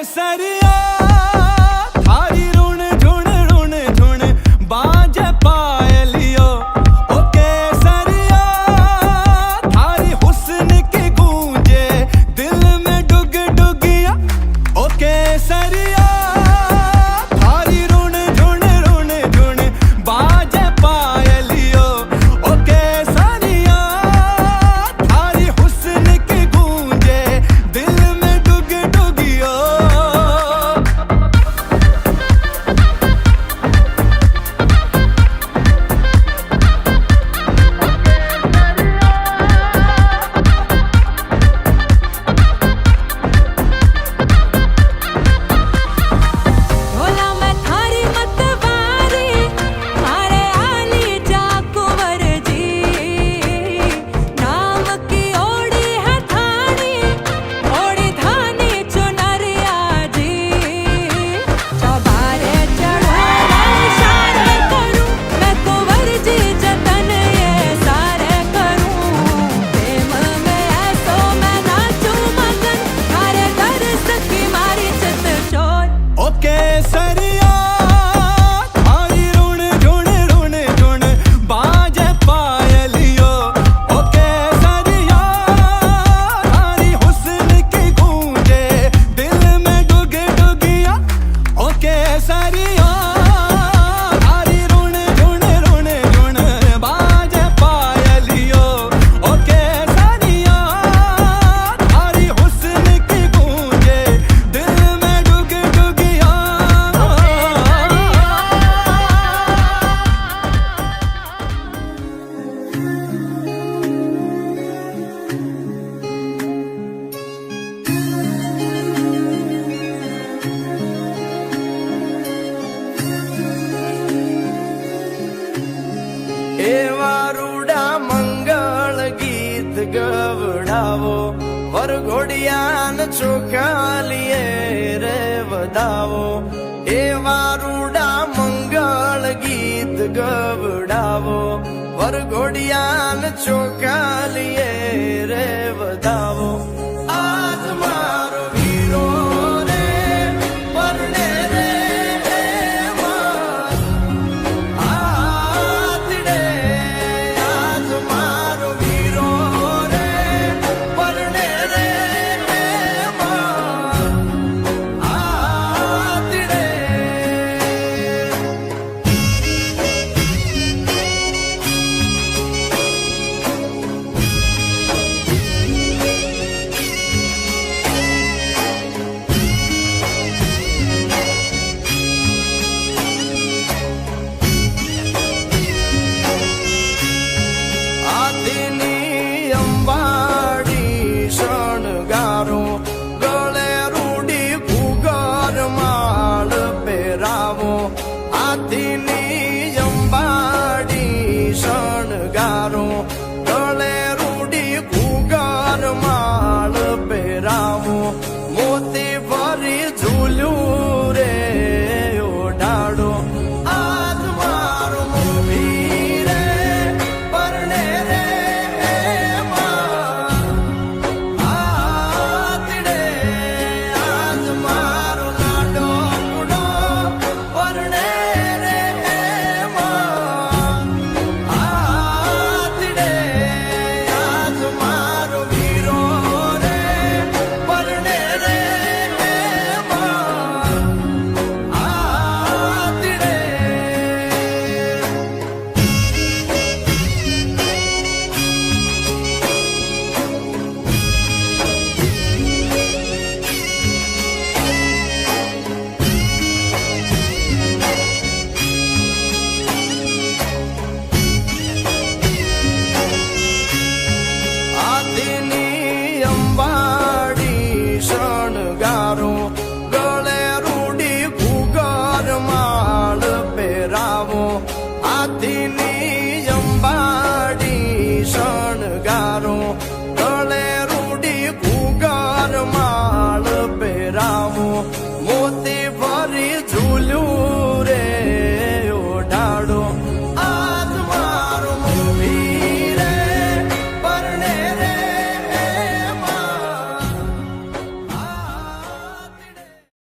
केसरिया थारी रुण झुण बाज पायलियो। ओ केसरिया थारी हुस्न की गूंजे दिल में डुग डुगिया। ओ केसरिया थारी रुण झुण बाज पायलियो। ओ केसरिया थारी हुस्न की गूंजे दिल में डुग डुगियो। ढोला मैं थारी मतवारी मारे आली जा कुंवर जी। नाम की ओढ़ी है थानी ओढ़ी धानी चुनरिया जी। चौबारे चढ़ो मैं इशारे करूं मैं कुंवर जी जतन ये सारे करूं। प्रेम में ऐसो मैं नाचूं मगन थारे दर्द की मारी चित चोर। ओ केसरिया थारी रुण झुण बाज पायलियो। ओ केसरिया थारी हुस्न की गूंजे दिल में डुग डुगिया। ओ केसरिया थारी रुण झुण बाज पायलियो। ओ केसरिया थारी हुस्न की गूंजे दिल में डुग डुगिया। એવા રૂડા મંગળ ગીત ગવડાવો વરઘોડિયાન ચોખાલીએ રે વધાવો। એવા રૂડા મંગળ ગીત ગવડાવો વરઘોડિયાન ચોખાલીએ રે વધાવો। આજ મારો વીરો રે પરણે રે એમાં આતડે। આજ મારો વીરો રે પરણે રે એમાં આતડે। હાથીની અંબાડી શણગારો ગળે રૂડી ઘૂઘર માળ પહેરાવો। હાથીની અંબાડી શણગારો ગળે રૂડી ઘૂઘર માળ પહેરાવો। મોતી ભરી ઝૂલ્યું રે ઓઢાડો। આજ મારો મોભી રે પરણે રે એમાં આતડે। આજ મારો લાડો કુડો પરણે રે એમાં આતડે। આજ મારો વીરો રે પરણે રે એમાં આતડે। હાથીની અંબા